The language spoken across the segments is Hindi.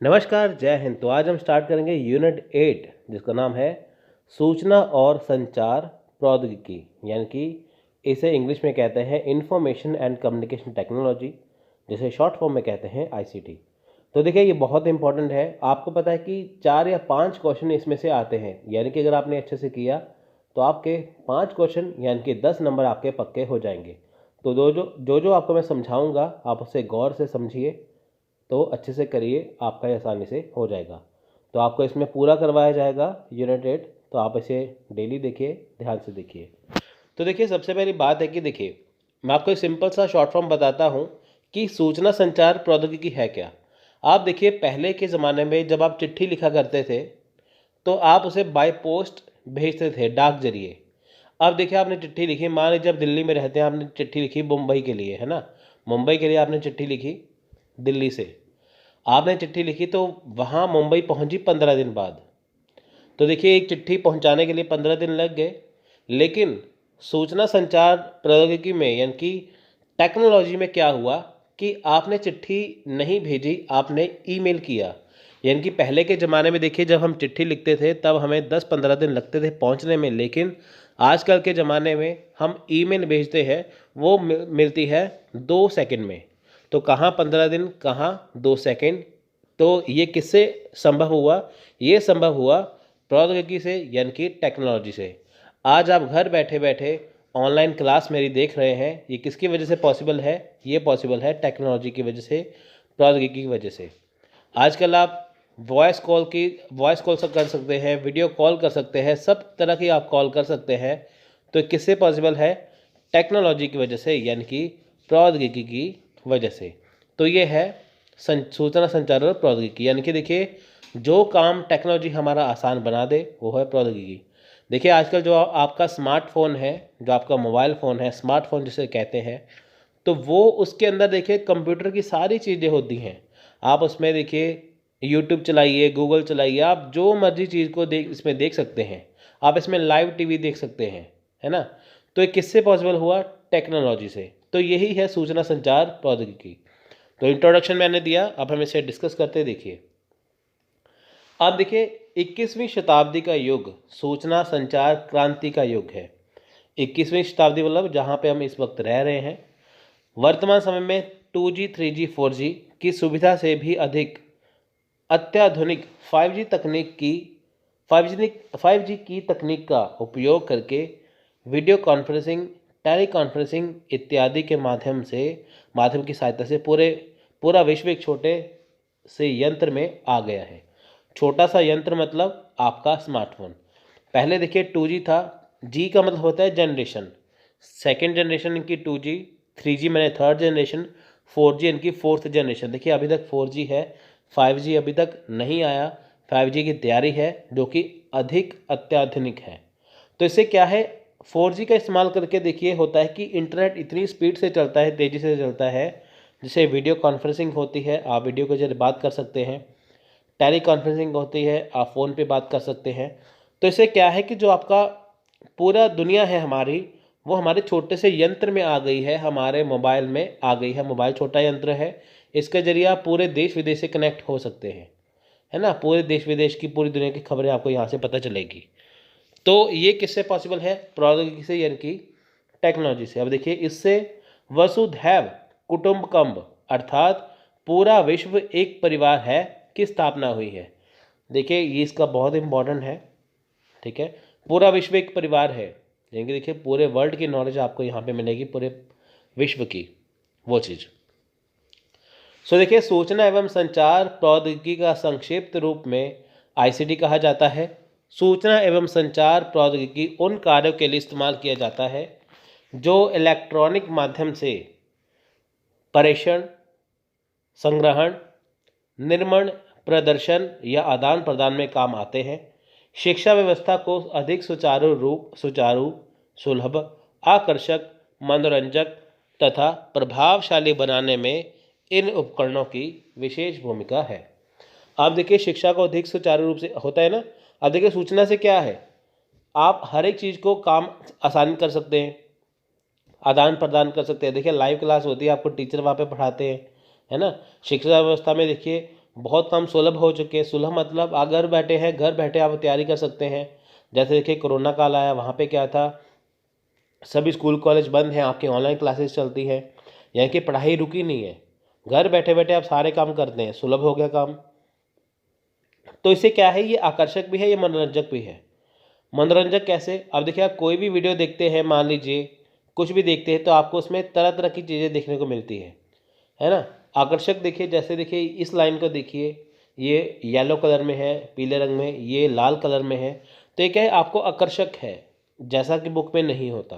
नमस्कार, जय हिंद। तो आज हम स्टार्ट करेंगे यूनिट 8 जिसका नाम है सूचना और संचार प्रौद्योगिकी, यानी कि इसे इंग्लिश में कहते हैं इंफॉर्मेशन एंड कम्युनिकेशन टेक्नोलॉजी, जिसे शॉर्ट फॉर्म में कहते हैं आईसीटी। तो देखिए, ये बहुत इंपॉर्टेंट है। आपको पता है कि 4 या 5 क्वेश्चन इसमें से आते हैं, यानी कि अगर आपने अच्छे से किया तो आपके 5 क्वेश्चन यानी कि 10 नंबर आपके पक्के हो जाएंगे। तो जो आपको मैं समझाऊंगा आप उसे गौर से समझिए, तो अच्छे से करिए, आपका ये आसानी से हो जाएगा। तो आपको इसमें पूरा करवाया जाएगा यूनिट 8, तो आप इसे डेली देखिए, ध्यान से देखिए। तो देखिए, सबसे पहली बात है कि देखिए, मैं आपको एक सिंपल सा शॉर्ट फॉर्म बताता हूँ कि सूचना संचार प्रौद्योगिकी है क्या। आप देखिए, पहले के ज़माने में जब आप चिट्ठी लिखा करते थे तो आप उसे बाय पोस्ट भेजते थे, डाक जरिए। अब देखिए, आपने चिट्ठी लिखी, मान लीजिए जब दिल्ली में रहते हैं, आपने चिट्ठी लिखी मुंबई के लिए, है ना। मुंबई के लिए आपने चिट्ठी लिखी दिल्ली से, आपने चिट्ठी लिखी तो वहाँ मुंबई पहुंची 15 दिन बाद। तो देखिए, एक चिट्ठी पहुंचाने के लिए 15 दिन लग गए। लेकिन सूचना संचार प्रौद्योगिकी में यानी कि टेक्नोलॉजी में क्या हुआ कि आपने चिट्ठी नहीं भेजी, आपने ईमेल किया। यानी कि पहले के ज़माने में देखिए, जब हम चिट्ठी लिखते थे तब हमें 10-15 दिन लगते थे पहुंचने में, लेकिन आजकल के ज़माने में हम ईमेल भेजते हैं, वो मिलती है 2 सेकंड में। तो कहाँ 15 दिन, कहाँ 2 सेकंड। तो ये किससे संभव हुआ? ये संभव हुआ प्रौद्योगिकी से, यानी कि टेक्नोलॉजी से। आज आप घर बैठे बैठे ऑनलाइन क्लास मेरी देख रहे हैं, ये किसकी वजह से पॉसिबल है? ये पॉसिबल है टेक्नोलॉजी की वजह से, प्रौद्योगिकी की वजह से। आजकल आप वॉइस कॉल कर सकते हैं, वीडियो कॉल कर सकते हैं, सब तरह की आप कॉल कर सकते हैं। तो किससे पॉसिबल है? टेक्नोलॉजी की वजह से, यानी कि प्रौद्योगिकी की वजह से। तो ये है सूचना संचार और प्रौद्योगिकी, यानी कि देखिए, जो काम टेक्नोलॉजी हमारा आसान बना दे वो है प्रौद्योगिकी। देखिए, आजकल जो आपका स्मार्टफोन है, जो आपका मोबाइल फ़ोन है, स्मार्टफोन जिसे कहते हैं, तो वो उसके अंदर देखिए कंप्यूटर की सारी चीज़ें होती हैं। आप उसमें देखिए यूट्यूब चलाइए, गूगल चलाइए, आप जो मर्जी चीज़ को इसमें देख सकते हैं। आप इसमें लाइव टीवी देख सकते हैं, है ना। तो ये किससे पॉसिबल हुआ? टेक्नोलॉजी से। तो यही है सूचना संचार प्रौद्योगिकी। तो इंट्रोडक्शन मैंने दिया, अब हम इसे डिस्कस करते देखिए। अब देखिए, 21वीं शताब्दी का युग सूचना संचार क्रांति का युग है। 21वीं शताब्दी मतलब जहाँ पे हम इस वक्त रह रहे हैं। वर्तमान समय में 2G, 3G, 4G की सुविधा से भी अधिक अत्याधुनिक 5G की तकनीक का उपयोग करके वीडियो कॉन्फ्रेंसिंग, टेली कॉन्फ्रेंसिंग इत्यादि के माध्यम की सहायता से पूरा विश्व एक छोटे से यंत्र में आ गया है। छोटा सा यंत्र मतलब आपका स्मार्टफोन। पहले देखिए 2G था, जी का मतलब होता है जनरेशन, सेकेंड जनरेशन इनकी 2G, 3G मैंने थर्ड जनरेशन, 4G इनकी फोर्थ जनरेशन। देखिए, अभी तक 4G है, 5G अभी तक नहीं आया, 5G की तैयारी है, जो कि अधिक अत्याधुनिक है। तो इससे क्या है, 4G का इस्तेमाल करके देखिए होता है कि इंटरनेट इतनी स्पीड से चलता है, तेज़ी से चलता है, जिससे वीडियो कॉन्फ्रेंसिंग होती है, आप वीडियो के जरिए बात कर सकते हैं। टेली कॉन्फ्रेंसिंग होती है, आप फ़ोन पे बात कर सकते हैं। तो इससे क्या है कि जो आपका पूरा दुनिया है हमारी, वो हमारे छोटे से यंत्र में आ गई है, हमारे मोबाइल में आ गई है। मोबाइल छोटा यंत्र है, इसके ज़रिए आप पूरे देश विदेश से कनेक्ट हो सकते हैं, है ना। पूरे देश विदेश की, पूरी दुनिया की खबरें आपको यहाँ से पता चलेगी। तो ये किससे पॉसिबल है? प्रौद्योगिकी से, यानी कि टेक्नोलॉजी से। अब देखिए, इससे वसुधैव कुटुंबकम अर्थात पूरा विश्व एक परिवार है की स्थापना हुई है। देखिए, ये इसका बहुत इंपॉर्टेंट है, ठीक है। पूरा विश्व एक परिवार है, यानी कि देखिए पूरे वर्ल्ड की नॉलेज आपको यहाँ पे मिलेगी, पूरे विश्व की वो चीज़। सो देखिए, सूचना एवं संचार प्रौद्योगिकी का संक्षिप्त रूप में आईसीटी कहा जाता है। सूचना एवं संचार प्रौद्योगिकी उन कार्यों के लिए इस्तेमाल किया जाता है जो इलेक्ट्रॉनिक माध्यम से प्रेषण, संग्रहण, निर्माण, प्रदर्शन या आदान प्रदान में काम आते हैं। शिक्षा व्यवस्था को अधिक सुचारू, सुलभ, आकर्षक, मनोरंजक तथा प्रभावशाली बनाने में इन उपकरणों की विशेष भूमिका है। आप देखिए, शिक्षा को अधिक सुचारू रूप से होता है ना। अब देखिए, सूचना से क्या है, आप हर एक चीज़ को काम आसान कर सकते हैं, आदान प्रदान कर सकते हैं। देखिए, लाइव क्लास होती है, आपको टीचर वहाँ पे पढ़ाते हैं, है ना। शिक्षा व्यवस्था में देखिए बहुत काम सुलभ हो चुके हैं। सुलभ मतलब आप घर बैठे हैं, घर बैठे आप तैयारी कर सकते हैं। जैसे देखिए कोरोना काल आया, वहाँ पे क्या था, सभी स्कूल कॉलेज बंद हैं, आपकी ऑनलाइन क्लासेस चलती हैं, यानी कि पढ़ाई रुकी नहीं है। घर बैठे बैठे आप सारे काम करते हैं, सुलभ हो गया काम। तो इससे क्या है, ये आकर्षक भी है, ये मनोरंजक भी है। मनोरंजक कैसे, अब देखिए आप कोई भी वीडियो देखते हैं, मान लीजिए कुछ भी देखते हैं, तो आपको उसमें तरह तरह की चीज़ें देखने को मिलती है ना। आकर्षक देखिए, जैसे देखिए इस लाइन को देखिए, ये येलो कलर में है, पीले रंग में, ये लाल कलर में है। तो ये क्या है, आपको आकर्षक है, जैसा कि बुक में नहीं होता।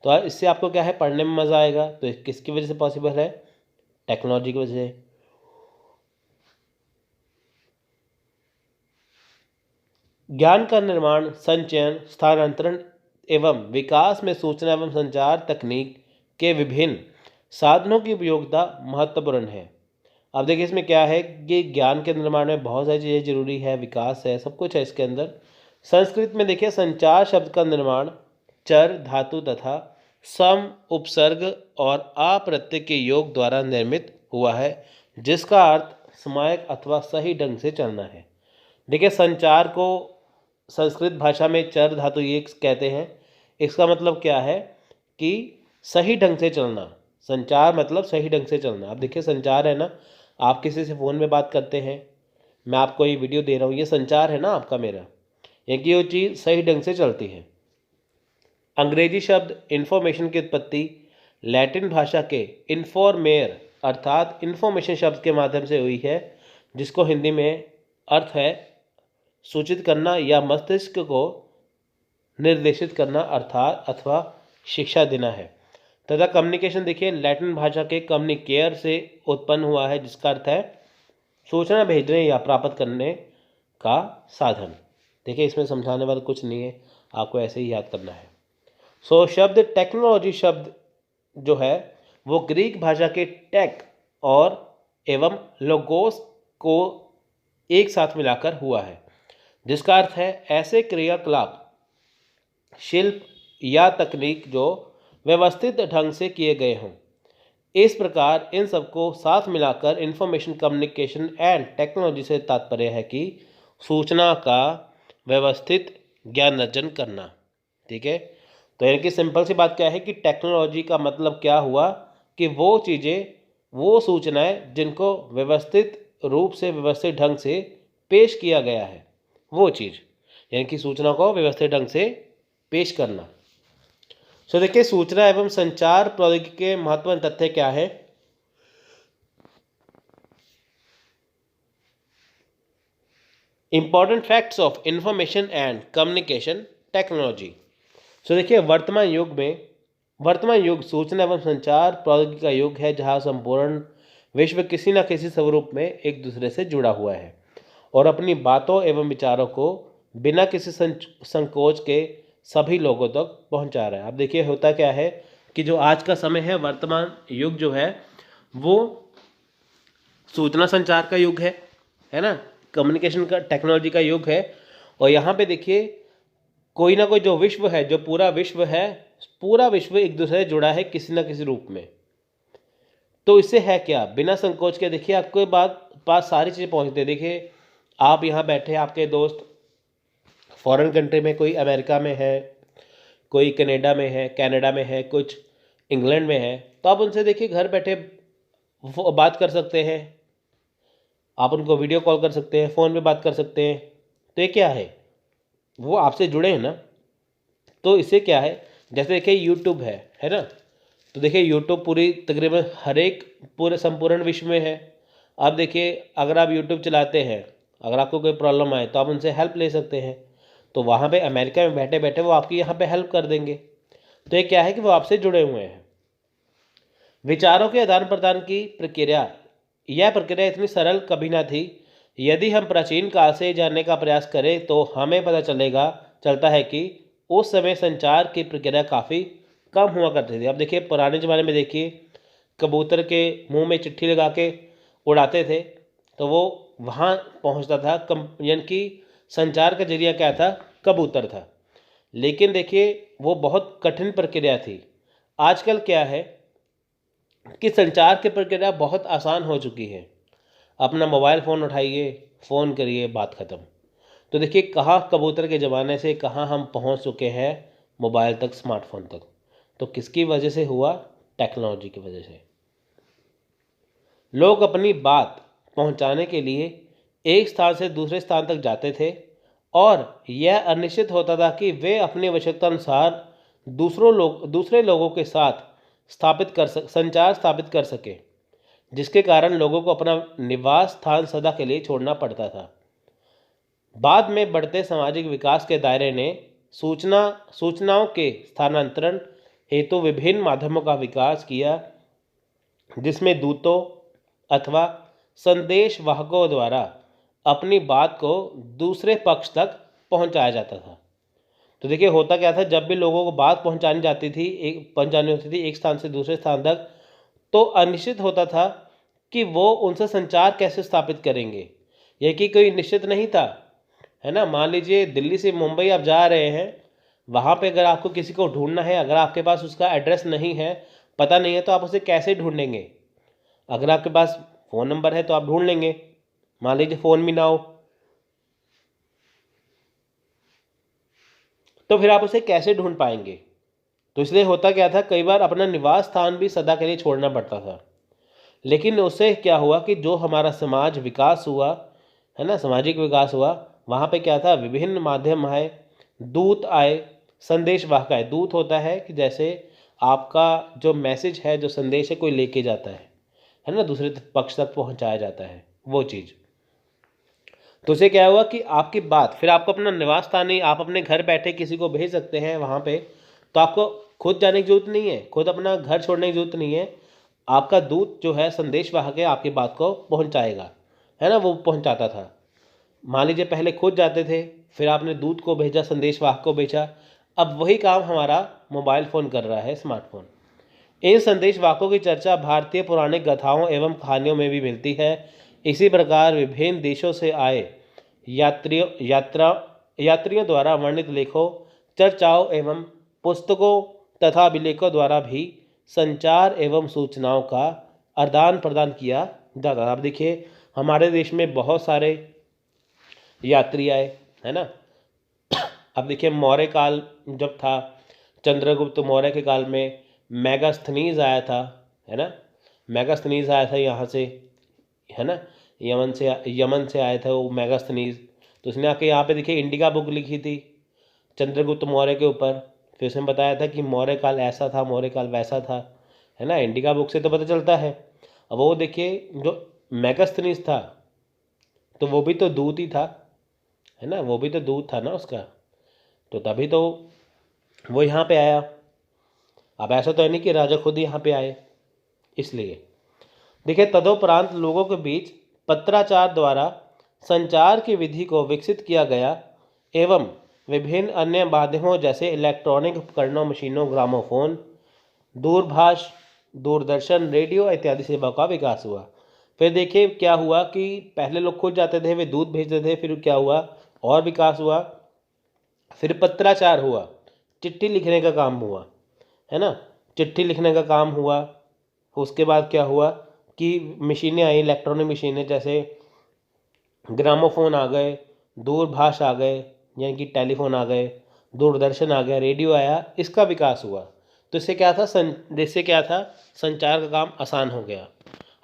तो इससे आपको क्या है, पढ़ने में मज़ा आएगा। तो ये किसकी वजह से पॉसिबल है, टेक्नोलॉजी की वजह से। ज्ञान का निर्माण, संचयन, स्थानांतरण एवं विकास में सूचना एवं संचार तकनीक के विभिन्न साधनों की उपयोगिता महत्वपूर्ण है। अब देखिए इसमें क्या है कि ज्ञान के निर्माण में बहुत सारी चीज़ें जरूरी है, विकास है, सब कुछ है इसके अंदर। संस्कृत में देखिए संचार शब्द का निर्माण चर, धातु तथा सम, उपसर्ग और अप्रत्यय के योग द्वारा निर्मित हुआ है, जिसका अर्थ समायक अथवा सही ढंग से चलना है। देखिए संचार को संस्कृत भाषा में चर धातु ये कहते हैं। इसका मतलब क्या है कि सही ढंग से चलना। संचार मतलब सही ढंग से चलना। अब देखिए संचार है ना, आप किसी से फ़ोन में बात करते हैं, मैं आपको ये वीडियो दे रहा हूँ, ये संचार है ना आपका मेरा, यानी कि वो चीज़ सही ढंग से चलती है। अंग्रेजी शब्द इन्फॉर्मेशन की उत्पत्ति लैटिन भाषा के इन्फॉर्मेयर अर्थात इन्फॉर्मेशन शब्द के माध्यम से हुई है, जिसको हिंदी में अर्थ है सूचित करना या मस्तिष्क को निर्देशित करना अर्थात अथवा शिक्षा देना है। तथा कम्युनिकेशन देखिए लैटिन भाषा के कम्युनिकेयर से उत्पन्न हुआ है, जिसका अर्थ है सूचना भेजने या प्राप्त करने का साधन। देखिए इसमें समझाने वाला कुछ नहीं है, आपको ऐसे ही याद करना है। शब्द टेक्नोलॉजी शब्द जो है वो ग्रीक भाषा के टेक और एवं लोगोस को एक साथ मिलाकर हुआ है, जिसका अर्थ है ऐसे क्रियाकलाप, शिल्प या तकनीक जो व्यवस्थित ढंग से किए गए हों। इस प्रकार इन सबको साथ मिलाकर इंफॉर्मेशन कम्युनिकेशन एंड टेक्नोलॉजी से तात्पर्य है कि सूचना का व्यवस्थित ज्ञान अर्जन करना। ठीक है, तो यानी कि सिंपल सी बात क्या है कि टेक्नोलॉजी का मतलब क्या हुआ कि वो चीज़ें, वो सूचनाएं जिनको व्यवस्थित रूप से, व्यवस्थित ढंग से पेश किया गया है, वो चीज़, यानी कि सूचना को व्यवस्थित ढंग से पेश करना। देखिए सूचना एवं संचार प्रौद्योगिकी के महत्वपूर्ण तथ्य क्या है। Important facts of information and communication technology. देखिए वर्तमान युग सूचना एवं संचार प्रौद्योगिकी का युग है, जहाँ संपूर्ण विश्व किसी न किसी स्वरूप में एक दूसरे से जुड़ा हुआ है और अपनी बातों एवं विचारों को बिना किसी संकोच के सभी लोगों तक पहुंचा रहा है। अब देखिए होता क्या है कि जो आज का समय है, वर्तमान युग जो है वो सूचना संचार का युग है ना, कम्युनिकेशन का, टेक्नोलॉजी का युग है। और यहाँ पे देखिए कोई ना कोई जो विश्व है, जो पूरा विश्व है, पूरा विश्व एक दूसरे से जुड़ा है किसी न किसी रूप में। तो इससे है क्या, बिना संकोच के देखिए आपके पास सारी चीज़ें पहुँचती है। देखिए आप यहाँ बैठे, आपके दोस्त फॉरेन कंट्री में, कोई अमेरिका में है, कोई कनाडा में है, कुछ इंग्लैंड में है, तो आप उनसे देखिए घर बैठे बात कर सकते हैं, आप उनको वीडियो कॉल कर सकते हैं, फ़ोन पे बात कर सकते हैं। तो ये क्या है, वो आपसे जुड़े हैं ना। तो इससे क्या है, जैसे देखिए यूट्यूब है ना, तो देखिए यूट्यूब पूरी तकरीबन हर एक पूरे संपूर्ण विश्व में है। आप देखिए अगर आप यूट्यूब चलाते हैं, अगर आपको कोई प्रॉब्लम आए तो आप उनसे हेल्प ले सकते हैं। तो वहाँ पे अमेरिका में बैठे बैठे वो आपकी यहाँ पे हेल्प कर देंगे। तो ये क्या है कि वो आपसे जुड़े हुए हैं। विचारों के आदान प्रदान की प्रक्रिया, यह प्रक्रिया इतनी सरल कभी ना थी। यदि हम प्राचीन काल से जानने का प्रयास करें तो हमें पता चलता है कि उस समय संचार की प्रक्रिया काफ़ी कम हुआ करती थी। अब देखिए पुराने ज़माने में देखिए कबूतर के मुंह में चिट्ठी लगा के उड़ाते थे, तो वो वहाँ पहुँचता था। यानी कि संचार का जरिया क्या था, कबूतर था। लेकिन देखिए वो बहुत कठिन प्रक्रिया थी। आजकल क्या है कि संचार की प्रक्रिया बहुत आसान हो चुकी है। अपना मोबाइल फ़ोन उठाइए, फ़ोन करिए, बात ख़त्म। तो देखिए कहाँ कबूतर के ज़माने से कहाँ हम पहुँच चुके हैं मोबाइल तक, स्मार्टफोन तक। तो किसकी वजह से हुआ? टेक्नोलॉजी की वजह से। लोग अपनी बात पहुंचाने के लिए एक स्थान से दूसरे स्थान तक जाते थे और यह अनिश्चित होता था कि वे अपनी आवश्यकता अनुसार दूसरे लोगों के साथ संचार स्थापित कर सके, जिसके कारण लोगों को अपना निवास स्थान सदा के लिए छोड़ना पड़ता था। बाद में बढ़ते सामाजिक विकास के दायरे ने सूचनाओं के स्थानांतरण हेतु विभिन्न माध्यमों का विकास किया, जिसमें दूतों अथवा संदेश वाहकों द्वारा अपनी बात को दूसरे पक्ष तक पहुंचाया जाता था। तो देखिए होता क्या था, जब भी लोगों को बात पहुंचानी होती थी एक स्थान से दूसरे स्थान तक, तो अनिश्चित होता था कि वो उनसे संचार कैसे स्थापित करेंगे। यह कि कोई निश्चित नहीं था, है ना। मान लीजिए दिल्ली से मुंबई आप जा रहे हैं, वहाँ पे अगर आपको किसी को ढूंढना है, अगर आपके पास उसका एड्रेस नहीं है, पता नहीं है, तो आप उसे कैसे ढूंढेंगे? अगर आपके पास फ़ोन नंबर है तो आप ढूंढ लेंगे। मान लीजिए फ़ोन भी ना हो, तो फिर आप उसे कैसे ढूंढ पाएंगे? तो इसलिए होता क्या था, कई बार अपना निवास स्थान भी सदा के लिए छोड़ना पड़ता था। लेकिन उससे क्या हुआ कि जो हमारा समाज विकास हुआ, है ना, सामाजिक विकास हुआ, वहाँ पे क्या था, विभिन्न माध्यम आए, दूत आए, संदेश वाहक आए। दूत होता है कि जैसे आपका जो मैसेज है, जो संदेश है, कोई लेके जाता है ना, दूसरे पक्ष तक पहुँचाया जाता है वो चीज़। तो उससे क्या हुआ कि आपकी बात, फिर आपको अपना निवास स्थान नहीं, आप अपने घर बैठे किसी को भेज सकते हैं वहाँ पे। तो आपको खुद जाने की जरूरत नहीं है, खुद अपना घर छोड़ने की जरूरत नहीं है। आपका दूत जो है, संदेश वाहक है, आपकी बात को पहुँचाएगा, है ना, वो पहुँचाता था। मान लीजिए पहले खुद जाते थे, फिर आपने दूत को भेजा, संदेश वाहक को भेजा। अब वही काम हमारा मोबाइल फ़ोन कर रहा है, स्मार्टफोन। इन संदेश वाहकों की चर्चा भारतीय पौराणिक गाथाओं एवं कहानियों में भी मिलती है। इसी प्रकार विभिन्न देशों से आए यात्रियों द्वारा वर्णित लेखों, चर्चाओं एवं पुस्तकों तथा अभिलेखों द्वारा भी संचार एवं सूचनाओं का आदान प्रदान किया जाता था। अब देखिए हमारे देश में बहुत सारे यात्री आए, है ना। अब देखिए मौर्य काल जब था, चंद्रगुप्त मौर्य के काल में मेगास्थनीज आया था, है ना। मेगास्थनीज आया था यहाँ से, है ना, यमन से आया था वो मेगास्थनीज। तो उसने आके यहाँ पे देखिए इंडिका बुक लिखी थी चंद्रगुप्त मौर्य के ऊपर। फिर उसने बताया था कि मौर्य काल ऐसा था, मौर्य काल वैसा था, है ना। इंडिका बुक से तो पता चलता है। अब वो देखिए जो मेगास्थनीज था, तो वो भी तो दूत ही था, है ना, वो भी तो दूत था ना उसका। तो तभी तो वो यहाँ पे आया। अब ऐसा तो है नहीं कि राजा खुद ही यहाँ पे आए। इसलिए देखिए तदोपरांत लोगों के बीच पत्राचार द्वारा संचार की विधि को विकसित किया गया एवं विभिन्न अन्य माध्यमों जैसे इलेक्ट्रॉनिक उपकरणों, मशीनों, ग्रामोफोन, दूरभाष, दूरदर्शन, रेडियो इत्यादि सेवा का विकास हुआ। फिर देखिए क्या हुआ कि पहले लोग खुद जाते थे, वे दूध भेजते थे। फिर क्या हुआ, और विकास हुआ। फिर पत्राचार हुआ, चिट्ठी लिखने का काम हुआ, है ना, चिट्ठी लिखने का काम हुआ। उसके बाद क्या हुआ कि मशीनें आई, इलेक्ट्रॉनिक मशीनें, जैसे ग्रामोफोन आ गए, दूरभाष आ गए, यानी कि टेलीफोन आ गए, दूरदर्शन आ गया, रेडियो आया, इसका विकास हुआ। तो इससे क्या था, संचार का काम आसान हो गया।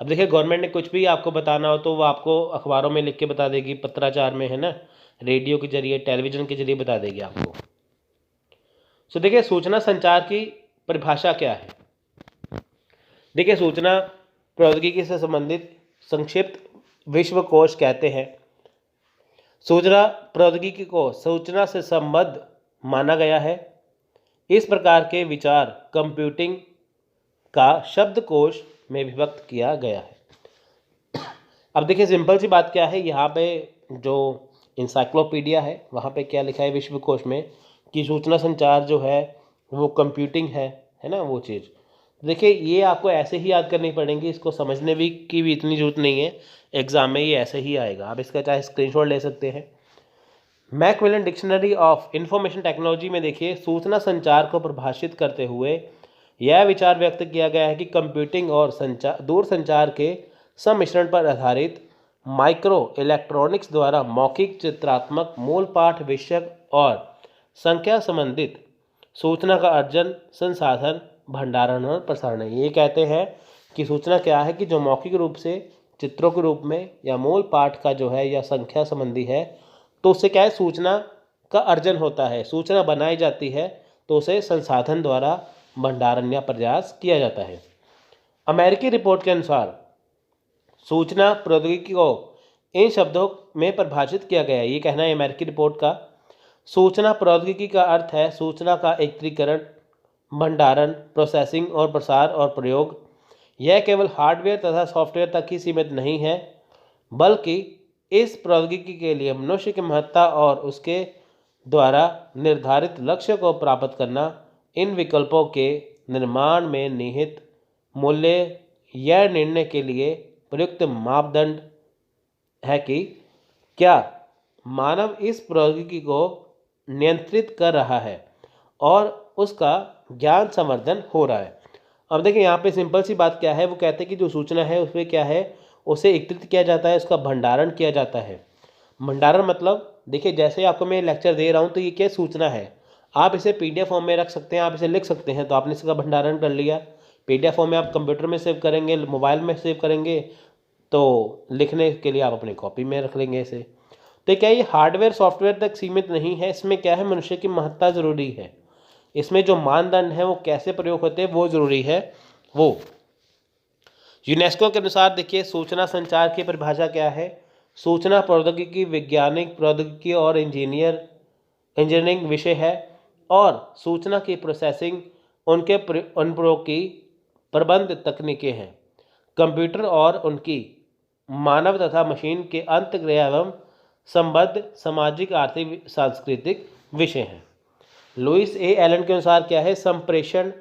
अब देखिए गवर्नमेंट ने कुछ भी आपको बताना हो तो वो आपको अखबारों में लिख के बता देगी, पत्राचार में, है ना, रेडियो के जरिए, टेलीविज़न के जरिए बता देगी आपको। सो देखिए सूचना संचार की परिभाषा क्या है। देखिए सूचना प्रौद्योगिकी से संबंधित संक्षिप्त विश्वकोश कहते हैं। सूचना प्रौद्योगिकी को सूचना से संबद्ध माना गया है। इस प्रकार के विचार कंप्यूटिंग का शब्दकोश में विभक्त किया गया है। अब देखिए सिंपल सी बात क्या है, यहाँ पे जो इंसाइक्लोपीडिया है वहाँ पे क्या लिखा है विश्वकोश में कि सूचना संचार जो है वो कंप्यूटिंग है ना, वो चीज़। देखिए ये आपको ऐसे ही याद करनी पड़ेगी, इसको समझने की भी इतनी ज़रूरत नहीं है, एग्ज़ाम में ये ऐसे ही आएगा। आप इसका चाहे स्क्रीनशॉट ले सकते हैं। Macmillan dictionary of information technology में देखिए सूचना संचार को परिभाषित करते हुए यह विचार व्यक्त किया गया है कि कंप्यूटिंग और दूर संचार के सम्मिश्रण पर आधारित माइक्रो इलेक्ट्रॉनिक्स द्वारा मौखिक, चित्रात्मक, मूल पाठ, विषयक और संख्या संबंधित सूचना का अर्जन, संसाधन, भंडारण और प्रसारण। ये कहते हैं कि सूचना क्या है कि जो मौखिक रूप से चित्रों के रूप में या मूल पाठ का जो है या संख्या संबंधी है, तो उससे क्या है, सूचना का अर्जन होता है, सूचना बनाई जाती है, तो उसे संसाधन द्वारा भंडारण या प्रयास किया जाता है। अमेरिकी रिपोर्ट के अनुसार सूचना प्रौद्योगिकी को इन शब्दों में परिभाषित किया गया है। ये कहना है अमेरिकी रिपोर्ट का, सूचना प्रौद्योगिकी का अर्थ है सूचना का एकत्रीकरण, भंडारण, प्रोसेसिंग और प्रसार और प्रयोग। यह केवल हार्डवेयर तथा सॉफ्टवेयर तक ही सीमित नहीं है, बल्कि इस प्रौद्योगिकी के लिए मनुष्य की महत्ता और उसके द्वारा निर्धारित लक्ष्य को प्राप्त करना, इन विकल्पों के निर्माण में निहित मूल्य यह निर्णय के लिए प्रयुक्त मापदंड है कि क्या मानव इस प्रौद्योगिकी को नियंत्रित कर रहा है और उसका ज्ञान संवर्धन हो रहा है। अब देखिए यहाँ पे सिंपल सी बात क्या है, वो कहते हैं कि जो सूचना है उसमें क्या है, उसे एकत्रित किया जाता है, उसका भंडारण किया जाता है। भंडारण मतलब देखिए जैसे आपको मैं लेक्चर दे रहा हूँ तो ये क्या सूचना है, आप इसे PDF फॉर्म में रख सकते हैं, आप इसे लिख सकते हैं, तो आपने इसका भंडारण कर लिया। PDF फॉर्म में आप कंप्यूटर में सेव करेंगे, मोबाइल में सेव करेंगे, तो लिखने के लिए आप अपनी कॉपी में रख लेंगे इसे। तो क्या ये हार्डवेयर सॉफ्टवेयर तक सीमित नहीं है, इसमें क्या है, मनुष्य की महत्ता ज़रूरी है, इसमें जो मानदंड है वो कैसे प्रयोग होते हैं वो ज़रूरी है। वो यूनेस्को के अनुसार देखिए सूचना संचार की परिभाषा क्या है, सूचना प्रौद्योगिकी वैज्ञानिक प्रौद्योगिकी और इंजीनियरिंग विषय है और सूचना की प्रोसेसिंग उनके अनुप्रयोग की प्रबंध तकनीकें हैं। कंप्यूटर और उनकी मानव तथा मशीन के अंतःक्रिया एवं संबद्ध सामाजिक, आर्थिक, सांस्कृतिक विषय हैं। लुइस ए एलन के अनुसार क्या है, संप्रेषण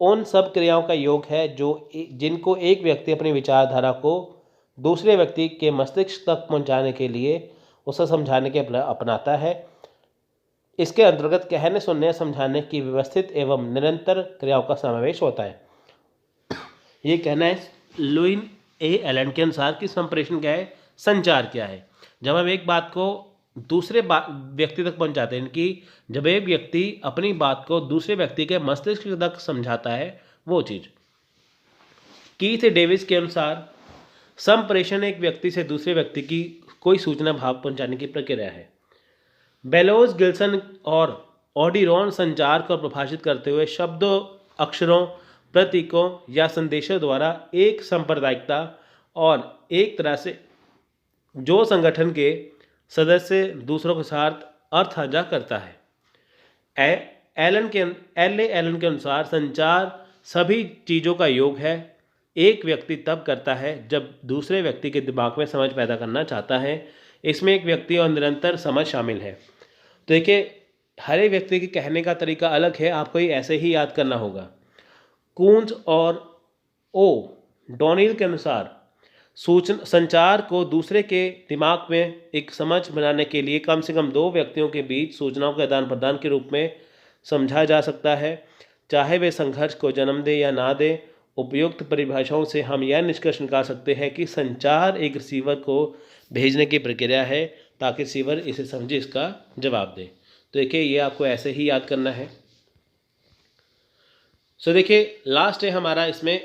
उन सब क्रियाओं का योग है जिनको एक व्यक्ति अपनी विचारधारा को दूसरे व्यक्ति के मस्तिष्क तक पहुंचाने के लिए उसे समझाने के अपनाता है। इसके अंतर्गत कहने, सुनने, समझाने की व्यवस्थित एवं निरंतर क्रियाओं का समावेश होता है। ये कहना है लुइस ए एलन के अनुसार कि संप्रेषण क्या है, संचार क्या है, जब हम एक बात को दूसरे व्यक्ति तक पहुंचाते हैं, कि जब एक व्यक्ति अपनी बात को दूसरे व्यक्ति के मस्तिष्क तक समझाता है, वो चीज़। कीथ डेविस के अनुसार संप्रेषण एक व्यक्ति से दूसरे व्यक्ति की कोई सूचना भाव पहुंचाने की प्रक्रिया है। बेलोज, गिल्सन और ऑडिरॉन संचार को प्रभाषित करते हुए शब्दों, अक्षरों, प्रतीकों या संदेशों द्वारा एक सांप्रदायिकता और एक तरह से जो संगठन के सदस्य दूसरों के साथ अर्थ साझा करता है। एल ए एलन के अनुसार संचार सभी चीज़ों का योग है। एक व्यक्ति तब करता है जब दूसरे व्यक्ति के दिमाग में समझ पैदा करना चाहता है। इसमें एक व्यक्ति और निरंतर समझ शामिल है। तो देखिए हर एक व्यक्ति के कहने का तरीका अलग है, आपको ये ऐसे ही याद करना होगा। कूंज और ओ डोनिल के अनुसार सूचना संचार को दूसरे के दिमाग में एक समझ बनाने के लिए कम से कम दो व्यक्तियों के बीच सूचनाओं के आदान प्रदान के रूप में समझा जा सकता है, चाहे वे संघर्ष को जन्म दे या ना दे। उपयुक्त परिभाषाओं से हम यह निष्कर्ष निकाल सकते हैं कि संचार एक रिसीवर को भेजने की प्रक्रिया है ताकि रिसीवर इसे समझे, इसका जवाब दे। तो देखिए ये आपको ऐसे ही याद करना है। सो देखिए लास्ट है हमारा इसमें,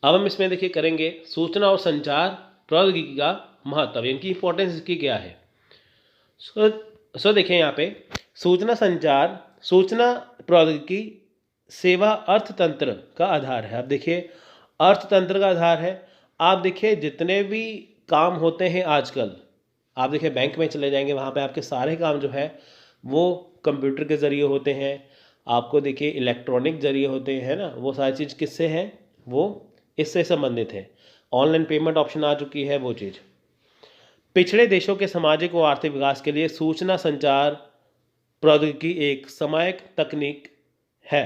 अब हम इसमें देखिए करेंगे सूचना और संचार प्रौद्योगिकी का महत्व, इनकी इंपॉर्टेंस इसकी क्या है। सो देखिए यहाँ पे सूचना प्रौद्योगिकी सेवा अर्थतंत्र का आधार है। अब देखिए अर्थतंत्र का आधार है। आप देखिए जितने भी काम होते हैं आजकल, आप देखिए बैंक में चले जाएंगे, वहाँ पे आपके सारे काम जो है वो कंप्यूटर के ज़रिए होते हैं। आपको देखिए इलेक्ट्रॉनिक जरिए होते हैं ना, वो सारी चीज़ किससे है, वो इससे संबंधित है। ऑनलाइन पेमेंट ऑप्शन आ चुकी है वो चीज़। पिछड़े देशों के सामाजिक और आर्थिक विकास के लिए सूचना संचार प्रौद्योगिकी एक सहायक तकनीक है।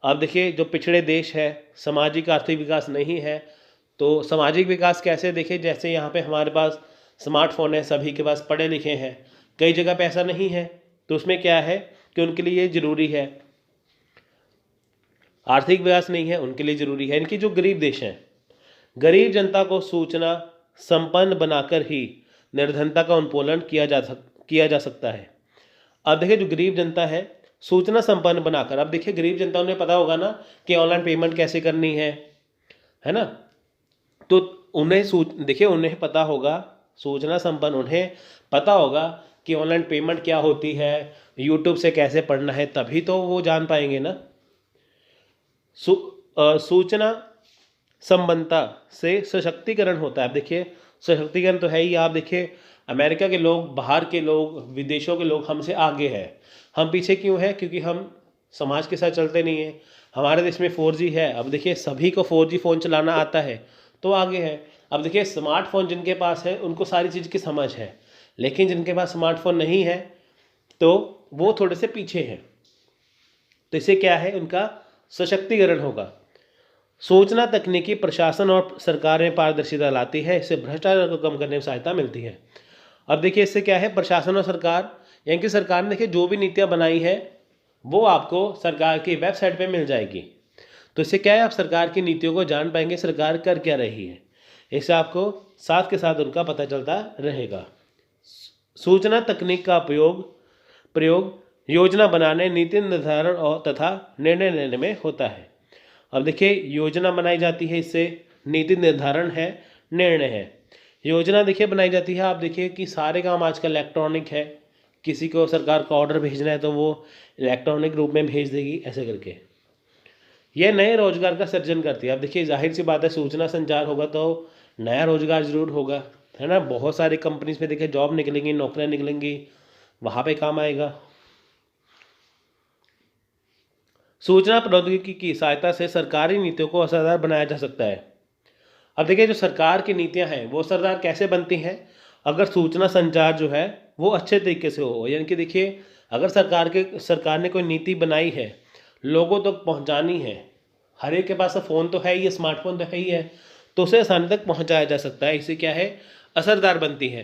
अब देखिए जो पिछड़े देश है, सामाजिक आर्थिक विकास नहीं है, तो सामाजिक विकास कैसे, देखिए जैसे यहाँ पे हमारे पास स्मार्टफोन है, सभी के पास पढ़े लिखे हैं, कई जगह पे ऐसा नहीं है, तो उसमें क्या है कि उनके लिए ये ज़रूरी है। आर्थिक विकास नहीं है, उनके लिए ज़रूरी है। इनकी जो गरीब देश हैं, गरीब जनता को सूचना संपन्न बनाकर ही निर्धनता का उन्मूलन किया जा सकता है। अब देखिए जो गरीब जनता है सूचना संपन्न बनाकर, अब देखिए गरीब जनता उन्हें पता होगा ना कि ऑनलाइन पेमेंट कैसे करनी है ना, तो देखिए उन्हें पता होगा, सूचना संपन्न उन्हें पता होगा कि ऑनलाइन पेमेंट क्या होती है, यूट्यूब से कैसे पढ़ना है, तभी तो वो जान पाएंगे ना। सूचना संबंधता से सशक्तिकरण होता है। अब देखिए सशक्तिकरण तो है ही, आप देखिए अमेरिका के लोग, बाहर के लोग, विदेशों के लोग हमसे आगे हैं। हम पीछे क्यों हैं? क्योंकि हम समाज के साथ चलते नहीं हैं। हमारे देश में 4G है, अब देखिए सभी को 4G फ़ोन चलाना आता है तो आगे है। अब देखिए स्मार्टफोन जिनके पास है उनको सारी चीज़ की समझ है, लेकिन जिनके पास स्मार्टफोन नहीं है तो वो थोड़े से पीछे हैं। तो इससे क्या है, उनका सशक्तिकरण होगा। सूचना तकनीकी प्रशासन और सरकार में पारदर्शिता लाती है, इससे भ्रष्टाचार को कम करने में सहायता मिलती है। अब देखिए इससे क्या है, प्रशासन और सरकार, यानी कि सरकार ने देखिए जो भी नीतियाँ बनाई है वो आपको सरकार की वेबसाइट पे मिल जाएगी। तो इससे क्या है, आप सरकार की नीतियों को जान पाएंगे, सरकार कर क्या रही है, इससे आपको साथ के साथ उनका पता चलता रहेगा। सूचना तकनीक का प्रयोग योजना बनाने, नीति निर्धारण और तथा निर्णय लेने में होता है। अब देखिए योजना बनाई जाती है, इससे नीति निर्धारण है, निर्णय है। योजना देखिए बनाई जाती है, आप देखिए कि सारे काम आजकल इलेक्ट्रॉनिक है, किसी को सरकार का ऑर्डर भेजना है तो वो इलेक्ट्रॉनिक रूप में भेज देगी, ऐसे करके यह नए रोजगार का सृजन करती है। अब देखिए जाहिर सी बात है, सूचना संचार होगा तो नया रोजगार जरूर होगा, है ना। बहुत सारी कंपनीज में देखिए जॉब निकलेंगी, नौकरियां निकलेंगी, वहाँ पे काम आएगा। सूचना प्रौद्योगिकी की सहायता से सरकारी नीतियों को असरदार बनाया जा सकता है। अब देखिए जो सरकार की नीतियां हैं वो असरदार कैसे बनती हैं, अगर सूचना संचार जो है वो अच्छे तरीके से हो। यानी कि देखिए अगर सरकार ने कोई नीति बनाई है, लोगों तक पहुंचानी है, हर एक के पास फ़ोन तो है ही, स्मार्टफोन तो है ही है, तो उसे आसानी तक पहुंचाया जा सकता है। इससे क्या है, असरदार बनती है।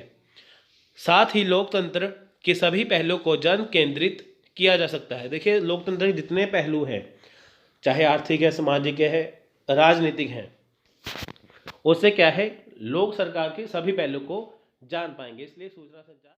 साथ ही लोकतंत्र के सभी पहलुओं को जन केंद्रित किया जा सकता है। देखिए लोकतंत्र के जितने पहलू हैं, चाहे आर्थिक है, सामाजिक है, राजनीतिक है, उससे क्या है, लोग सरकार के सभी पहलू को जान पाएंगे। इसलिए सूचना संचार